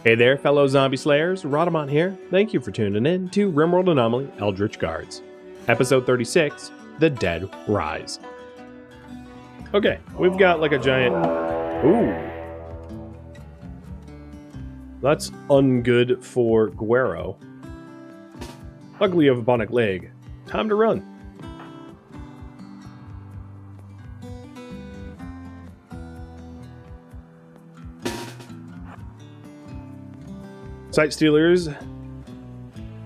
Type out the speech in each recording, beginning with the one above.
Hey there, fellow zombie slayers. Rhadamant here. Thank you for tuning in to RimWorld Anomaly Eldritch Guards. Episode 36, The Dead Rise. Okay, we've got like a giant... Ooh. That's ungood for Guero. Ugly of a bionic leg. Time to run. Sight Stealers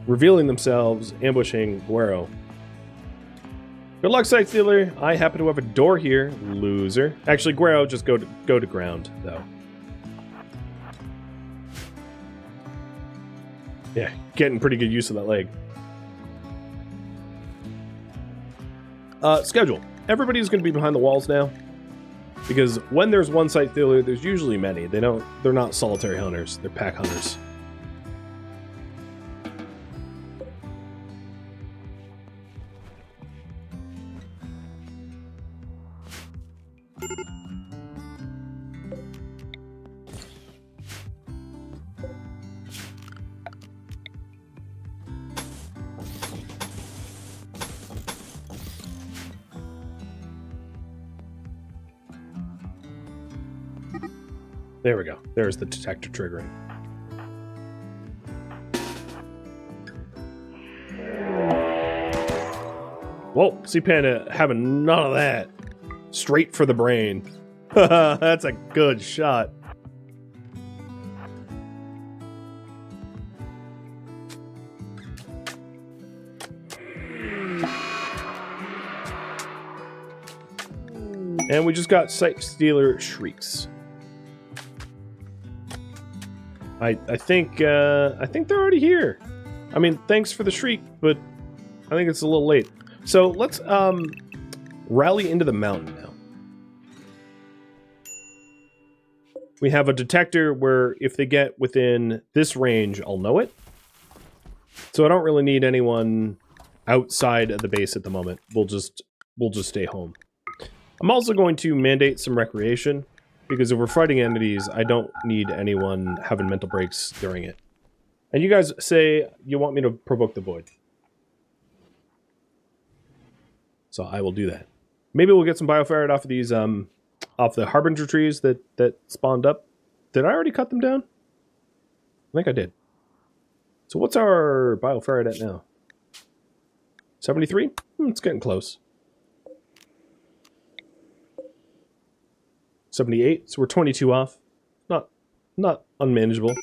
revealing themselves, ambushing Guero. Good luck, Sight Stealer. I happen to have a door here, loser. Actually, Guero, just go to ground, though. Yeah, getting pretty good use of that leg. Schedule. Everybody's going to be behind the walls now, because when there's one Sight Stealer, there's usually many. They're not solitary hunters. They're pack hunters. There we go. There's the detector triggering. Whoa, Sea Panda having none of that. Straight for the brain. That's a good shot. And we just got Sight Stealer Shrieks. I think they're already here. I mean, thanks for the shriek, but I think it's a little late. So let's rally into the mountain now. We have a detector where if they get within this range, I'll know it. So I don't really need anyone outside of the base at the moment. We'll just stay home. I'm also going to mandate some recreation, because if we're fighting entities, I don't need anyone having mental breaks during it. And you guys say you want me to provoke the void. So I will do that. Maybe we'll get some bioferret off of these, off the harbinger trees that spawned up. Did I already cut them down? I think I did. So what's our bioferret at now? 73? It's getting close. 78, so we're 22 off. Not unmanageable.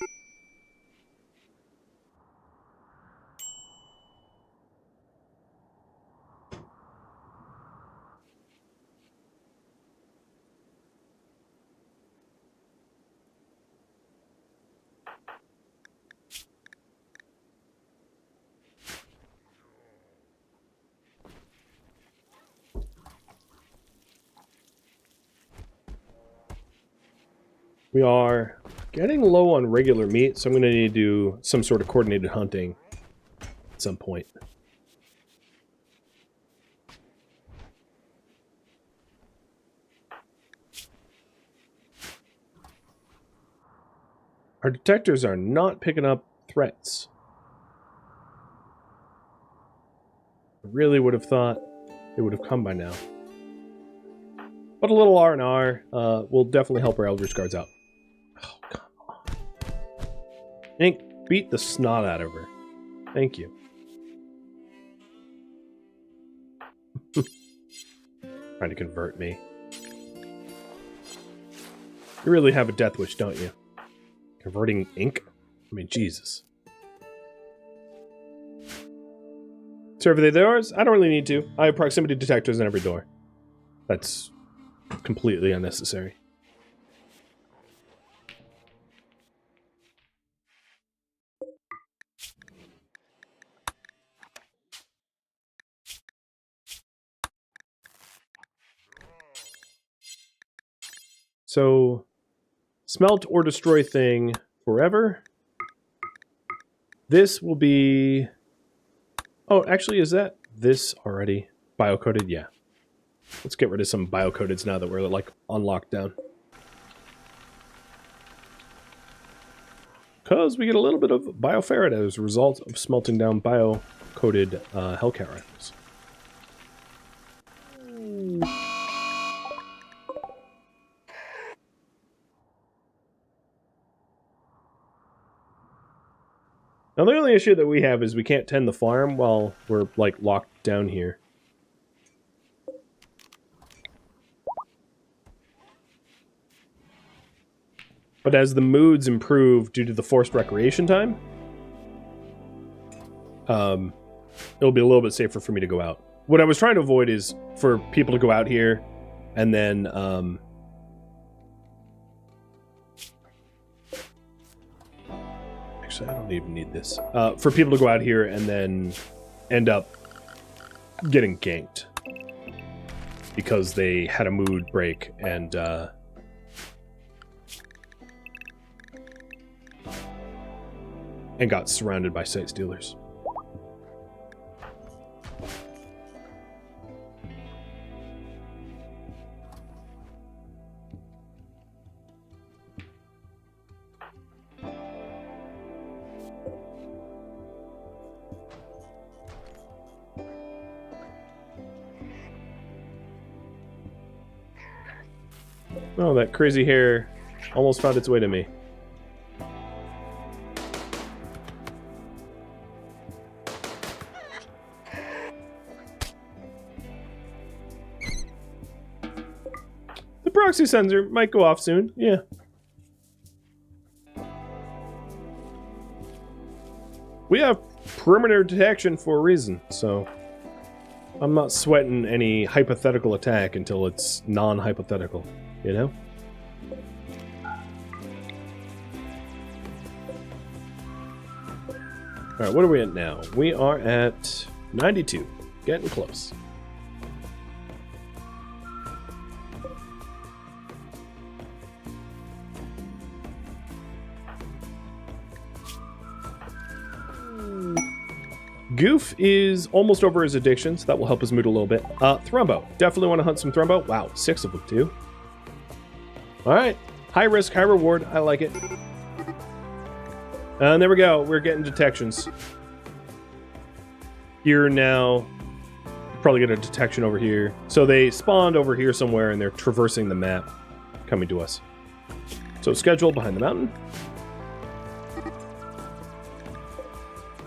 We are getting low on regular meat, so I'm going to need to do some sort of coordinated hunting at some point. Our detectors are not picking up threats. I really would have thought they would have come by now. But a little R&R will definitely help our Eldritch Guards out. Oh, come on. Ink, beat the snot out of her. Thank you. Trying to convert me. You really have a death wish, don't you? Converting ink? I mean, Jesus. So are they theirs? I don't really need to. I have proximity detectors in every door. That's completely unnecessary. So, smelt or destroy thing forever. This will be... Oh, actually, is that this already? Biocoded? Yeah. Let's get rid of some biocodeds now that we're, like, on lockdown. Because we get a little bit of bioferret as a result of smelting down bio-coated hellcat rifles. Now the only issue that we have is we can't tend the farm while we're, like, locked down here. But as the moods improve due to the forced recreation time, it'll be a little bit safer for me to go out. What I was trying to avoid is for people to go out here and then actually, I don't even need this. For people to go out here and then end up getting ganked because they had a mood break and got surrounded by site stealers. Oh, that crazy hair almost found its way to me. The proxy sensor might go off soon, yeah. We have perimeter detection for a reason, so I'm not sweating any hypothetical attack until it's non-hypothetical. You know? Alright, what are we at now? We are at 92. Getting close. Goof is almost over his addiction, so that will help his mood a little bit. Thrumbo. Definitely want to hunt some Thrumbo. Wow, 6 of them too. Alright, high risk, high reward, I like it. And there we go, we're getting detections. Here now, probably get a detection over here. So they spawned over here somewhere and they're traversing the map, coming to us. So schedule behind the mountain.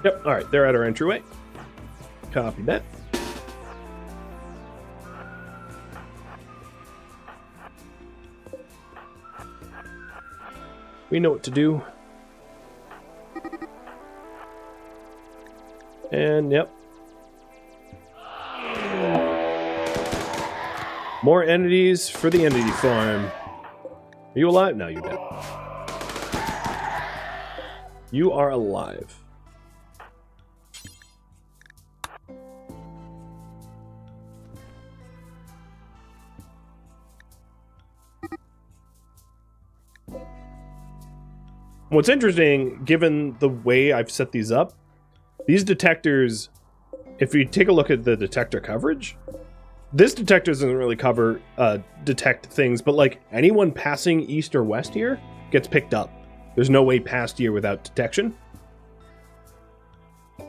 Yep, alright, they're at our entryway. Copy that. We know what to do. And, yep. More entities for the entity farm. Are you alive? No, you're dead. You are alive. What's interesting, given the way I've set these up, these detectors, if you take a look at the detector coverage, this detector doesn't really detect things, but like anyone passing east or west here gets picked up. There's no way past here without detection.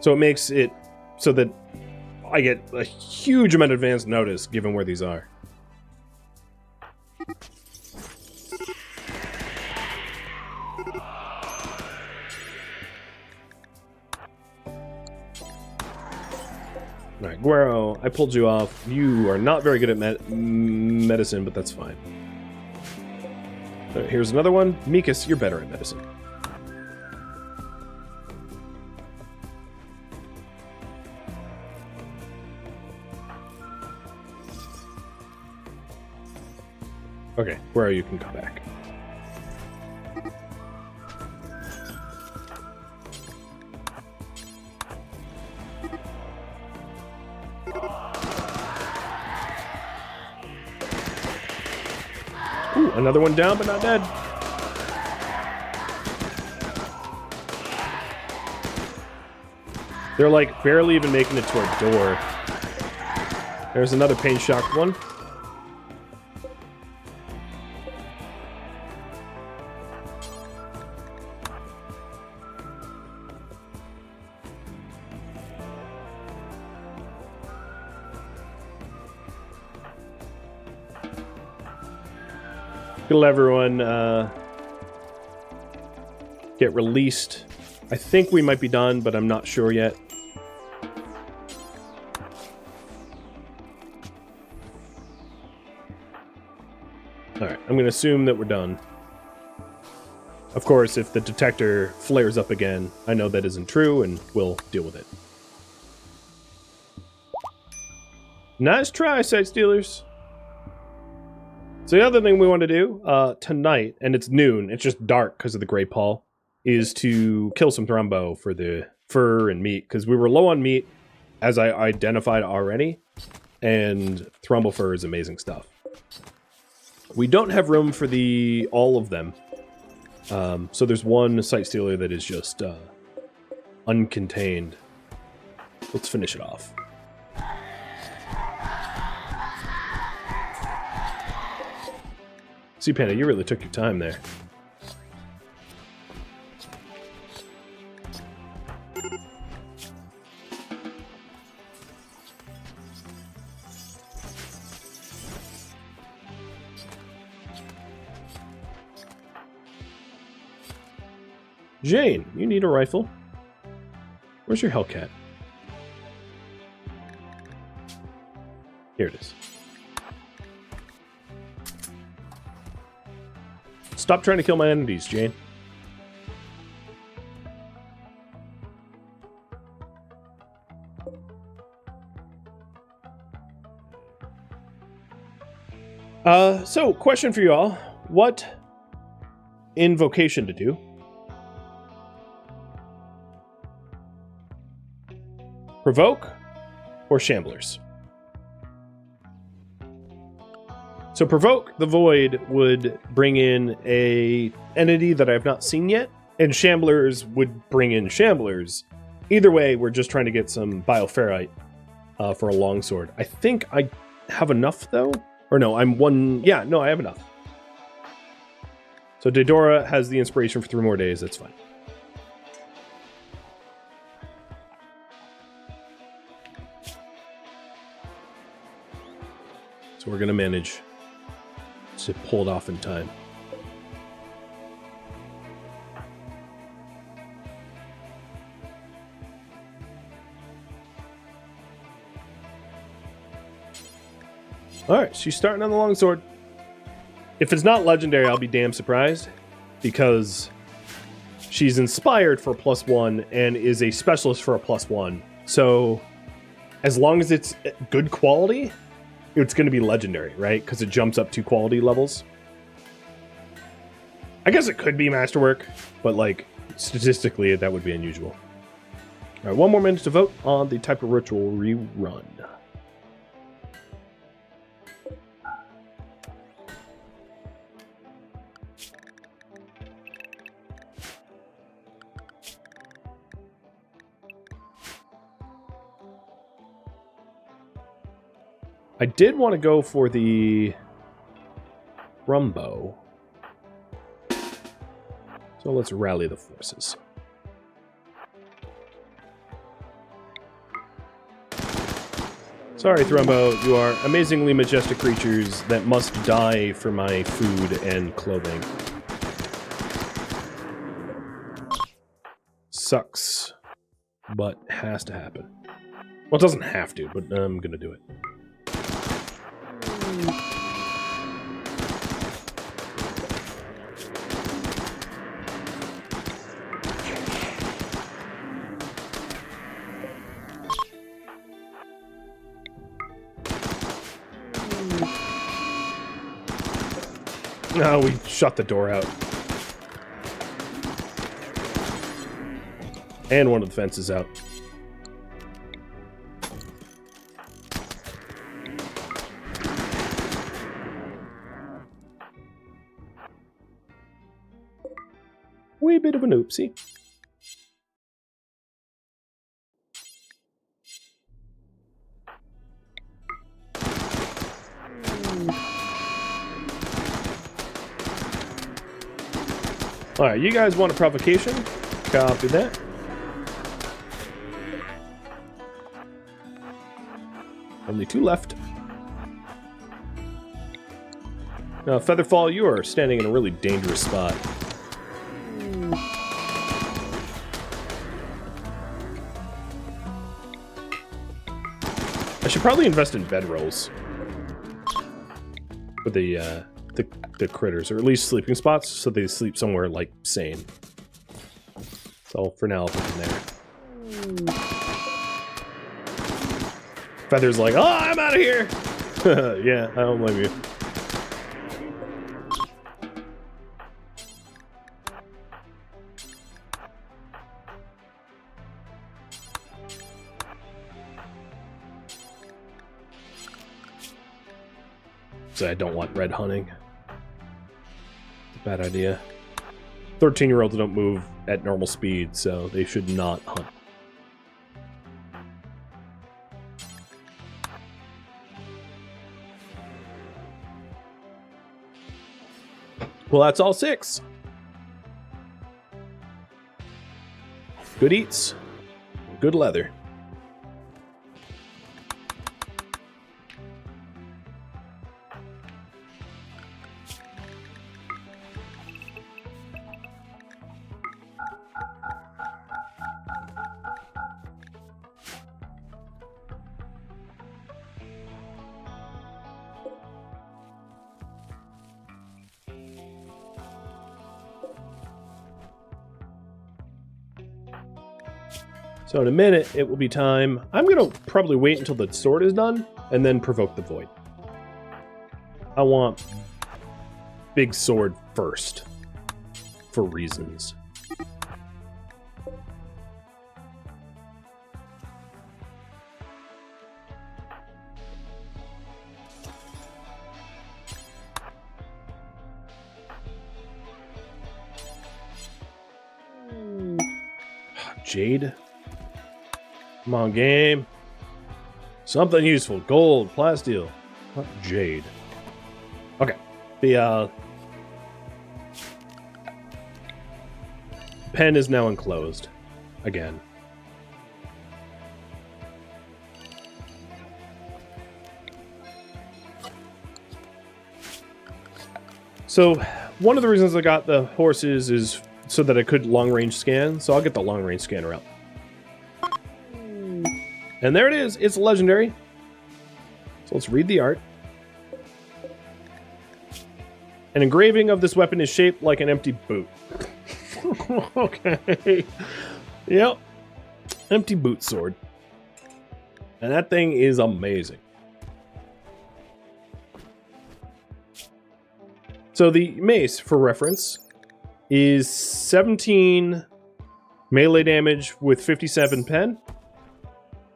So it makes it so that I get a huge amount of advance notice given where these are. Alright, Guero, I pulled you off. You are not very good at medicine, but that's fine. Here's another one. Mikas, you're better at medicine. Okay, Guero, you can come back. Ooh, another one down, but not dead. They're like barely even making it to our door. There's another pain-shocked one. Gonna let everyone get released. I think we might be done, but I'm not sure yet. Alright, I'm gonna assume that we're done. Of course, if the detector flares up again, I know that isn't true, and we'll deal with it. Nice try, Sight Stealers. So the other thing we want to do tonight, and it's noon, it's just dark because of the Grey Paw, is to kill some Thrumbo for the fur and meat, because we were low on meat, as I identified already, and Thrumbo fur is amazing stuff. We don't have room for all of them, so there's one Sight Stealer that is just uncontained. Let's finish it off. See, Panda, you really took your time there. Jane, you need a rifle. Where's your Hellcat? Here it is. Stop trying to kill my entities, Jane. So, question for you all. What invocation to do? Provoke or Shamblers? So Provoke the Void would bring in a entity that I've not seen yet, and Shamblers would bring in Shamblers. Either way, we're just trying to get some Bioferrite for a longsword. I think I have enough, though. Or no, I'm one... Yeah, no, I have enough. So Daedora has the inspiration for 3 more days. That's fine. So we're going to manage to pull it off in time. Alright, she's starting on the longsword. If it's not legendary, I'll be damn surprised, because she's inspired for a +1 and is a specialist for a +1. So as long as it's good quality, it's going to be legendary, right? Because it jumps up 2 quality levels. I guess it could be masterwork, but like statistically that would be unusual. All right, 1 more minute to vote on the type of ritual rerun. I did want to go for the Thrumbo. So let's rally the forces. Sorry, Thrumbo, you are amazingly majestic creatures that must die for my food and clothing. Sucks, but has to happen. Well, it doesn't have to, but I'm gonna do it. No, we shut the door out. And one of the fences out. Wee bit of an oopsie. Alright, you guys want a provocation? Copy that. Only 2 left. Featherfall, you are standing in a really dangerous spot. I should probably invest in bedrolls for the critters, or at least sleeping spots, so they sleep somewhere like sane. So for now, I'll put them there. Feather's like, oh, I'm out of here. Yeah, I don't blame you. So I don't want red hunting. It's a bad idea. 13-year-olds don't move at normal speed, so they should not hunt. Well, that's all 6. Good eats, good leather. So in a minute, it will be time. I'm going to probably wait until the sword is done, and then provoke the void. I want big sword first, for reasons. Jade. Come on, game. Something useful. Gold, plasteel. What? Jade. Okay. The pen is now enclosed. Again. So, one of the reasons I got the horses is so that I could long-range scan. So I'll get the long-range scanner out. And there it is. It's legendary. So let's read the art. An engraving of this weapon is shaped like an empty boot. Okay. Yep. Empty boot sword. And that thing is amazing. So the mace, for reference, is 17 melee damage with 57 pen.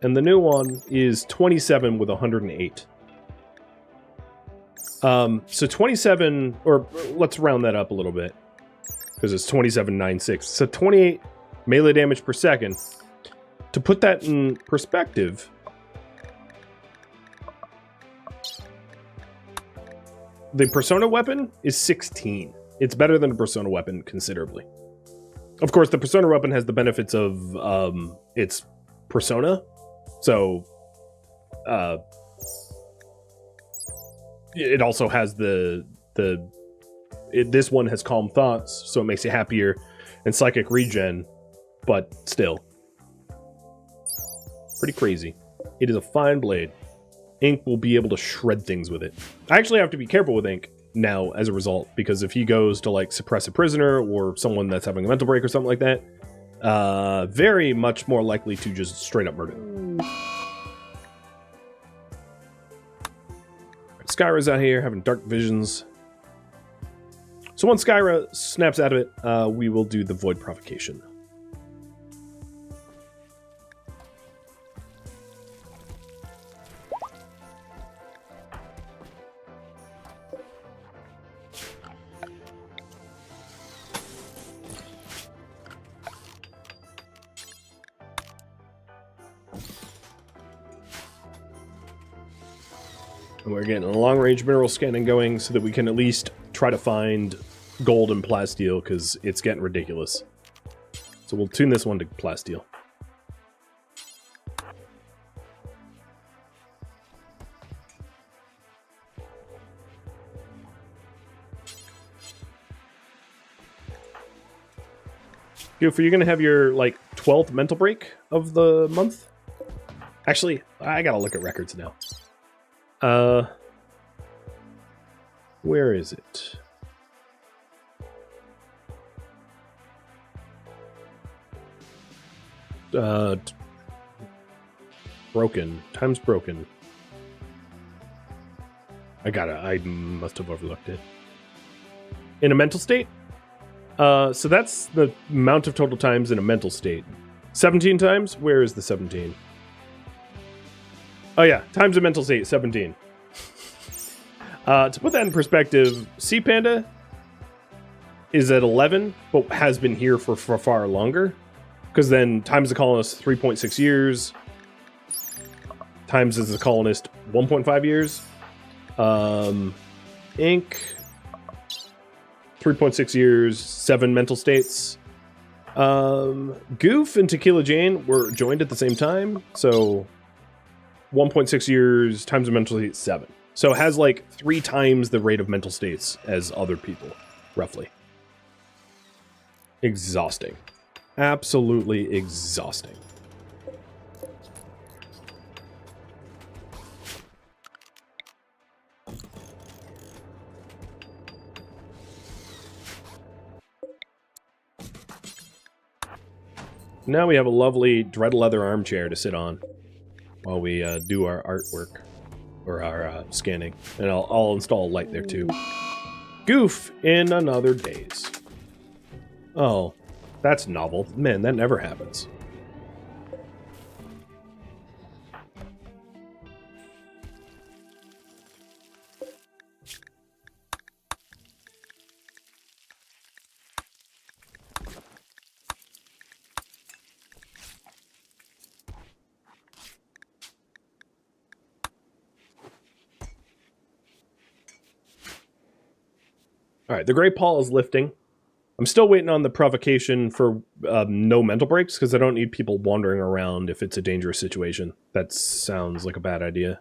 And the new one is 27 with 108. So 27, or let's round that up a little bit, because it's 27.96. So 28 melee damage per second. To put that in perspective, the Persona weapon is 16. It's better than a Persona weapon considerably. Of course, the Persona weapon has the benefits of its Persona. So, it also has this one has calm thoughts, so it makes you happier, and psychic regen, but still. Pretty crazy. It is a fine blade. Ink will be able to shred things with it. I actually have to be careful with Ink now as a result, because if he goes to like suppress a prisoner or someone that's having a mental break or something like that, very much more likely to just straight up murder them. Skyra's out here having dark visions. So once Skyra snaps out of it, we will do the void provocation. And we're getting a long-range mineral scanning going so that we can at least try to find gold and plasteel, because it's getting ridiculous. So we'll tune this one to plasteel. Goof, are you going to have your, like, 12th mental break of the month? Actually, I got to look at records now. Where is it? Broken. Time's broken. I must have overlooked it. In a mental state? So that's the amount of total times in a mental state. 17 times? Where is the 17? Oh yeah, times a mental state, 17. To put that in perspective, Sea Panda is at 11, but has been here for far longer. Because then times the colonist 3.6 years, times as a colonist 1.5 years. Ink 3.6 years, 7 mental states. Goof and Tequila Jane were joined at the same time, so 1.6 years times a mental state 7. So it has like 3 times the rate of mental states as other people, roughly. Exhausting. Absolutely exhausting. Now we have a lovely dread leather armchair to sit on while we do our artwork or our scanning. And I'll install a light there too. Goof in another days. Oh, that's novel. Man, that never happens. All right, the Great Pall is lifting. I'm still waiting on the provocation for no mental breaks because I don't need people wandering around if it's a dangerous situation. That sounds like a bad idea.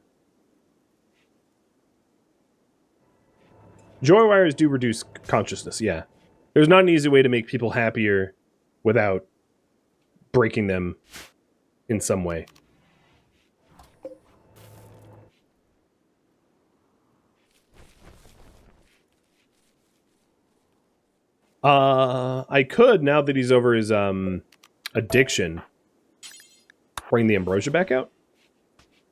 Joy wires do reduce consciousness, yeah. There's not an easy way to make people happier without breaking them in some way. I could, now that he's over his addiction, bring the ambrosia back out.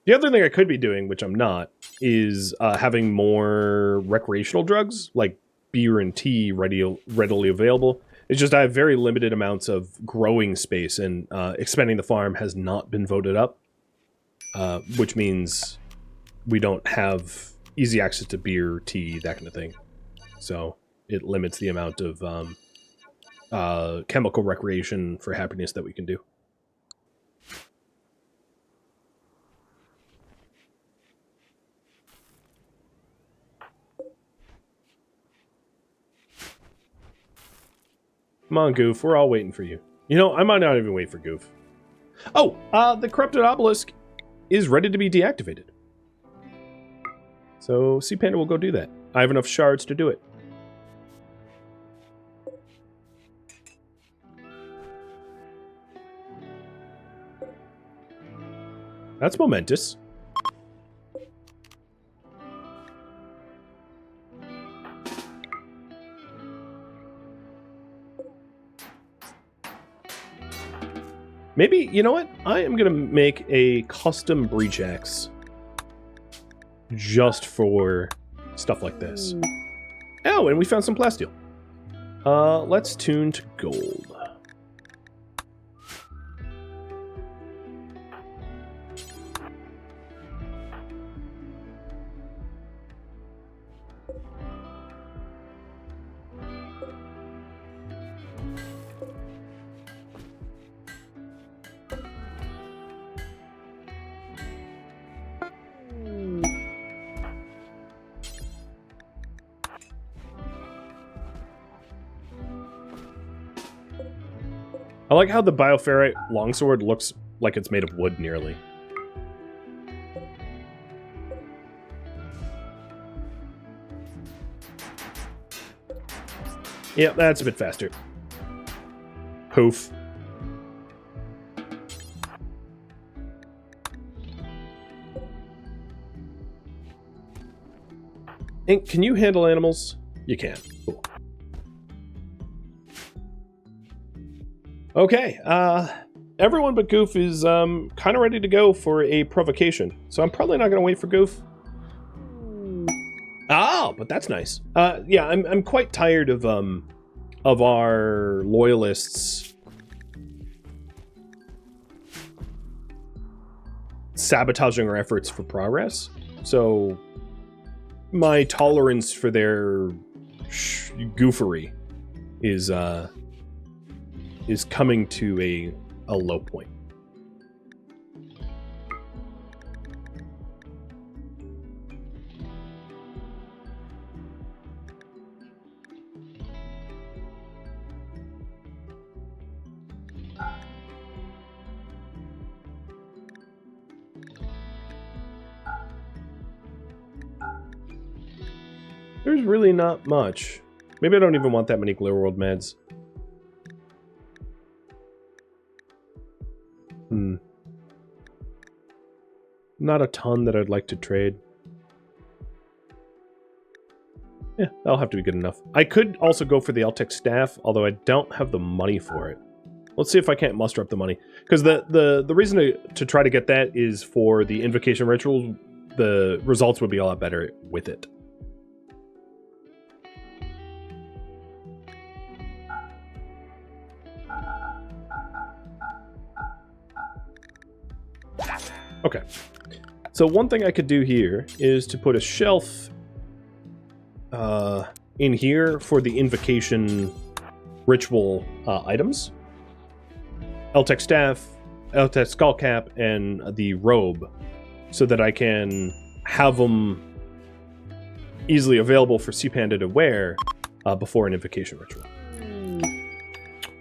The other thing I could be doing, which I'm not, is having more recreational drugs, like beer and tea readily available. It's just I have very limited amounts of growing space, and expanding the farm has not been voted up, which means we don't have easy access to beer, tea, that kind of thing. So it limits the amount of chemical recreation for happiness that we can do. Come on, Goof. We're all waiting for you. You know, I might not even wait for Goof. Oh, the corrupted obelisk is ready to be deactivated. So Sea Panda will go do that. I have enough shards to do it. That's momentous. Maybe, you know what? I am going to make a custom breach axe just for stuff like this. Oh, and we found some plasteel. Let's tune to gold. I like how the bioferrite longsword looks like it's made of wood nearly. Yep, that's a bit faster. Poof. Ink, can you handle animals? You can. Cool. Okay, everyone but Goof is kind of ready to go for a provocation, so I'm probably not going to wait for Goof. Oh, but that's nice. Yeah, I'm quite tired of our loyalists sabotaging our efforts for progress. So my tolerance for their goofery is coming to a low point. There's really not much. Maybe I don't even want that many Glowworld meds. Not a ton that I'd like to trade. Yeah, that'll have to be good enough. I could also go for the Eltec staff, although I don't have the money for it. Let's see if I can't muster up the money. Because the reason to try to get that is for the invocation ritual, the results would be a lot better with it. Okay. So one thing I could do here is to put a shelf in here for the invocation ritual items. Eltec staff, Eltec skull cap, and the robe, so that I can have them easily available for Sea Panda to wear before an invocation ritual.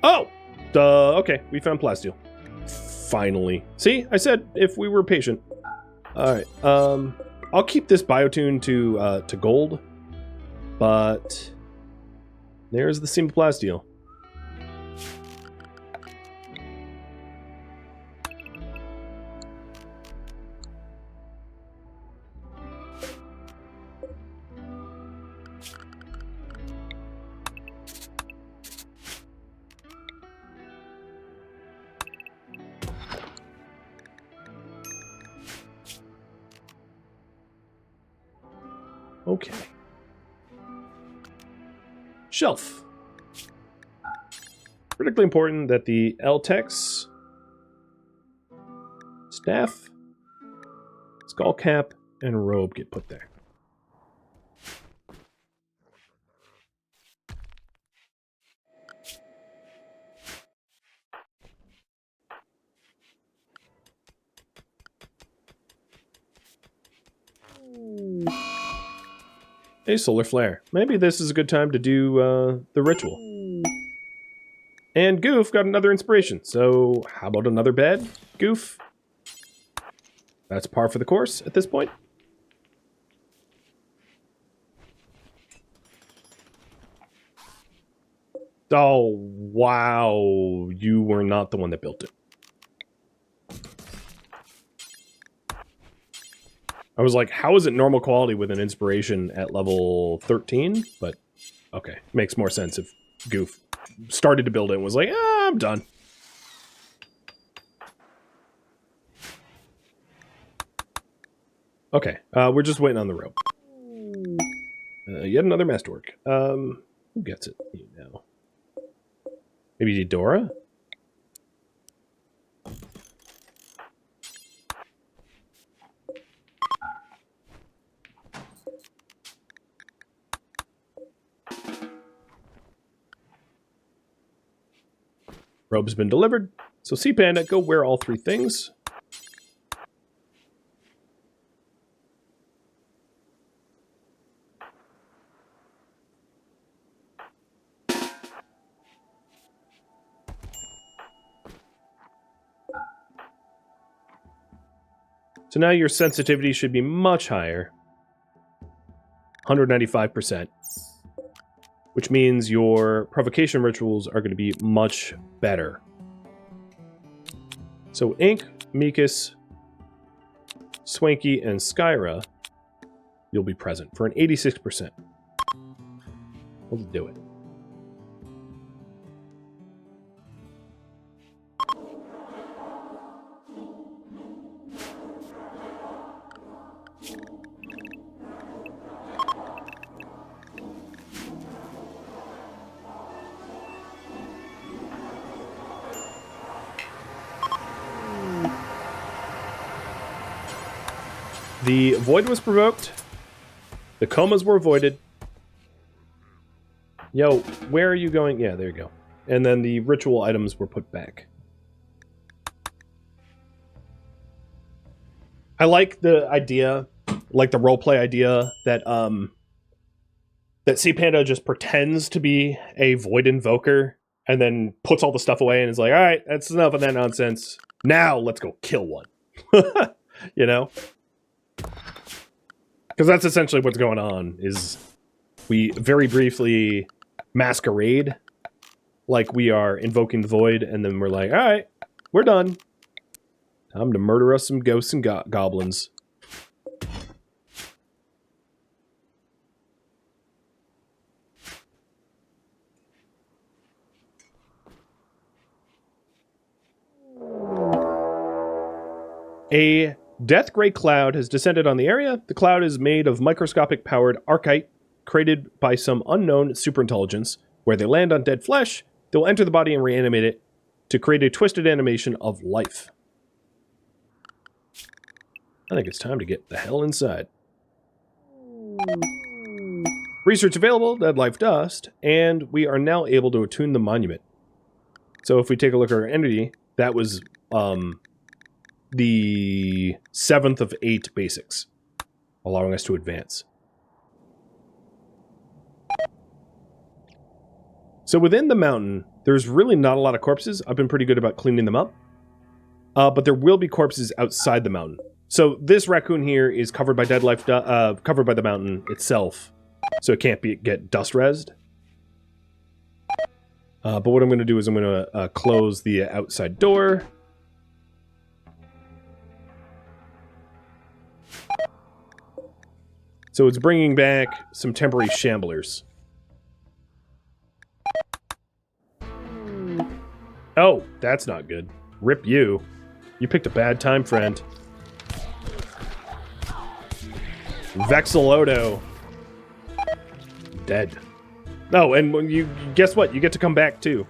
Oh! Okay, we found plasteel. Finally. See, I said if we were patient. Alright, I'll keep this biotune to gold, but there's the seam of plasteel. Okay. Shelf. Critically important that the Eltex staff, skull cap, and robe get put there. A solar flare. Maybe this is a good time to do the ritual. And Goof got another inspiration, so how about another bed, Goof? That's par for the course at this point. Oh, wow. You were not the one that built it. I was like, how is it normal quality with an inspiration at level 13? But, okay. Makes more sense if Goof started to build it and was like, I'm done. Okay, we're just waiting on the rope. Yet another masterwork. Who gets it? You know. Maybe Dora? Robe's been delivered. So Sea Panda, go wear all three things. So now your sensitivity should be much higher. 195%. which means your provocation rituals are going to be much better. So Ink, Mikus, Swanky, and Skyra, you'll be present for an 86%. We'll do it. The void was provoked. The comas were avoided. Yo, where are you going? Yeah, there you go. And then the ritual items were put back. I like the idea, like the roleplay idea that that Sea Panda just pretends to be a void invoker and then puts all the stuff away and is like, all right, that's enough of that nonsense. Now let's go kill one. You know? Because that's essentially what's going on, is we very briefly masquerade like we are invoking the void, and then we're like, all right, we're done. Time to murder us some ghosts and goblins. A death gray cloud has descended on the area. The cloud is made of microscopic powered archite created by some unknown superintelligence. Where they land on dead flesh, they'll enter the body and reanimate it to create a twisted animation of life. I think it's time to get the hell inside. Research available, dead life dust, and we are now able to attune the monument. So if we take a look at our entity, that was the 7th of 8 basics, allowing us to advance. So within the mountain, there's really not a lot of corpses. I've been pretty good about cleaning them up. But there will be corpses outside the mountain. So this raccoon here is covered by dead life, covered by the mountain itself. So it can't get dust rezzed. But what I'm going to do is I'm going to close the outside door. So it's bringing back some temporary shamblers. Oh, that's not good. Rip you. You picked a bad time, friend. Vexeloto. Dead. Oh, and when you guess what? You get to come back too.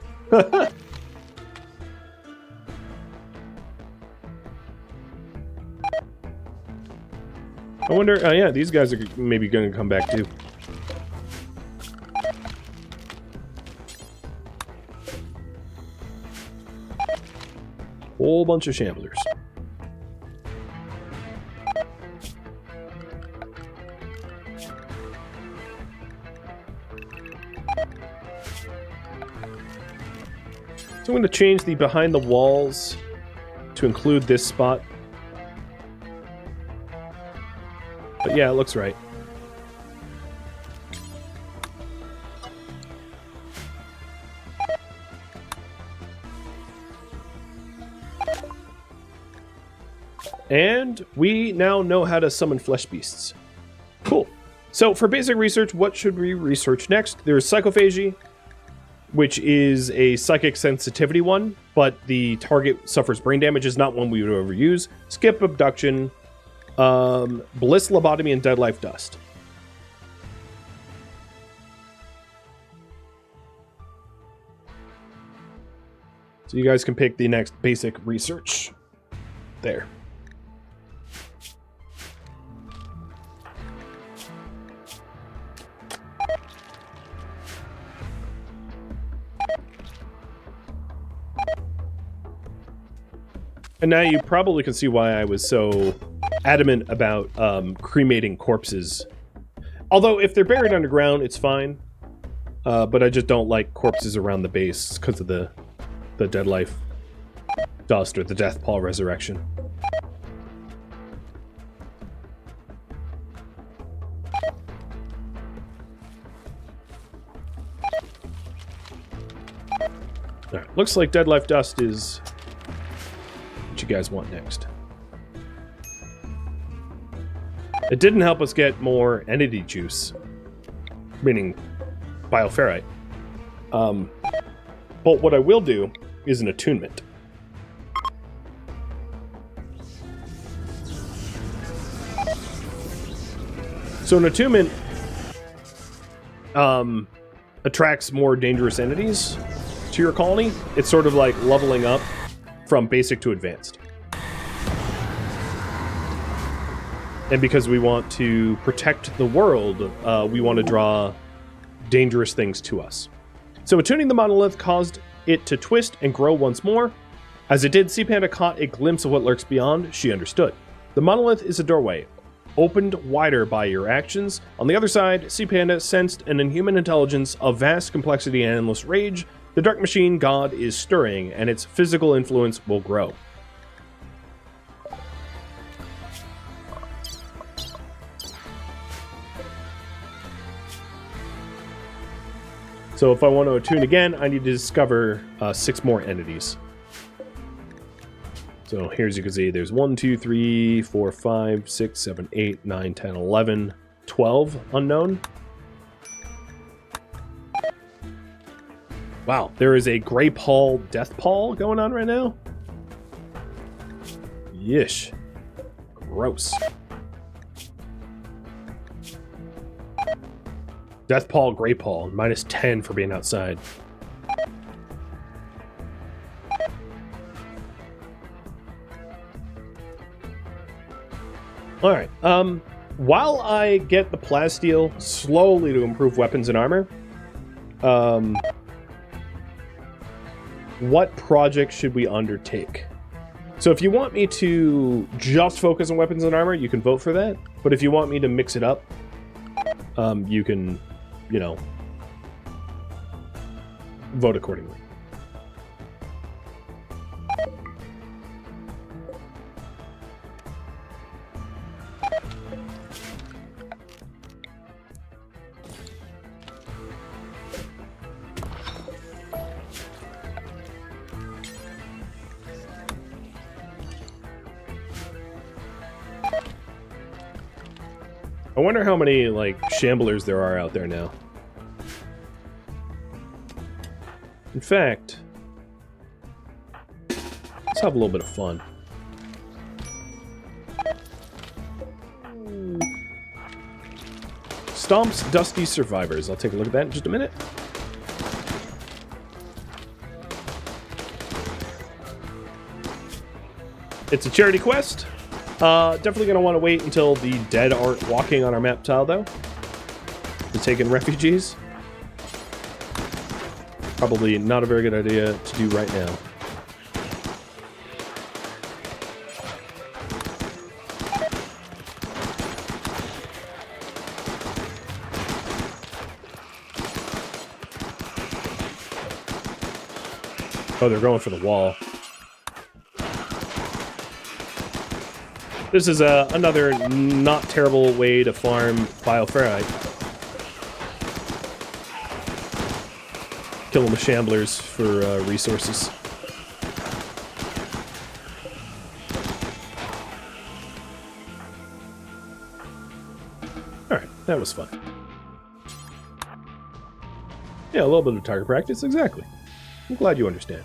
I wonder, oh yeah, these guys are maybe going to come back too. Whole bunch of shamblers. So I'm going to change the behind the walls to include this spot. But yeah, it looks right. And we now know how to summon flesh beasts. Cool. So for basic research, what should we research next? There's psychophagy, which is a psychic sensitivity one, but the target suffers brain damage, is not one we would ever use. Skip abduction, bliss lobotomy, and dead life dust. So you guys can pick the next basic research there. And now you probably can see why I was so adamant about cremating corpses. Although if they're buried underground, it's fine. But I just don't like corpses around the base because of the dead life dust or the death paw resurrection. looks like Dead Life Dust is what you guys want next. It didn't help us get more entity juice, meaning bioferrite. But what I will do is an attunement. So an attunement attracts more dangerous entities to your colony. It's sort of like leveling up from basic to advanced. And because we want to protect the world, we want to draw dangerous things to us. So attuning the monolith caused it to twist and grow once more. As it did, Sea Panda caught a glimpse of what lurks beyond. She understood. The monolith is a doorway, opened wider by your actions. On the other side, Sea Panda sensed an inhuman intelligence of vast complexity and endless rage. The dark machine god is stirring, and its physical influence will grow. So if I want to attune again, I need to discover 6 more entities. So here's, you can see there's 1, 2, 3, 4, 5, 6, 7, 8, 9, 10, 11, 12 unknown. Wow, there is a Grey Paul Death Paul going on right now. Yish. Gross. Death Paul, Grey Paul, minus 10 for being outside. Alright, while I get the plasteel slowly to improve weapons and armor, what project should we undertake? So if you want me to just focus on weapons and armor, you can vote for that. But if you want me to mix it up, you can, you know, vote accordingly. I wonder how many, like, shamblers there are out there now. In fact, let's have a little bit of fun. Stomp's Dusty Survivors. I'll take a look at that in just a minute. It's a charity quest. Definitely going to want to wait until the dead aren't walking on our map tile, though. We're taking refugees. Probably not a very good idea to do right now. Oh, they're going for the wall. This is another not terrible way to farm bioferrite. Killing the shamblers for resources. Alright, that was fun. Yeah, a little bit of target practice, exactly. I'm glad you understand.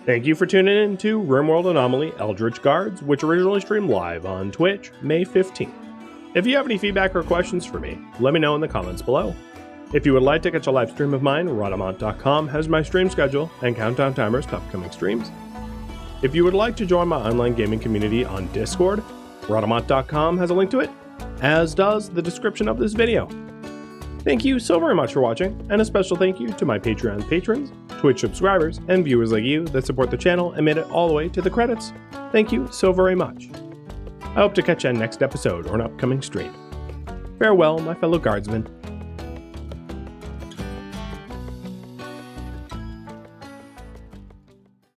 Thank you for tuning in to RimWorld Anomaly Eldritch Guards, which originally streamed live on Twitch, May 15th. If you have any feedback or questions for me, let me know in the comments below. If you would like to catch a live stream of mine, Rhadamant.com has my stream schedule and countdown timers to upcoming streams. If you would like to join my online gaming community on Discord, Rhadamant.com has a link to it, as does the description of this video. Thank you so very much for watching, and a special thank you to my Patreon patrons, Twitch subscribers, and viewers like you that support the channel and made it all the way to the credits. Thank you so very much. I hope to catch you on next episode or an upcoming stream. Farewell, my fellow guardsmen.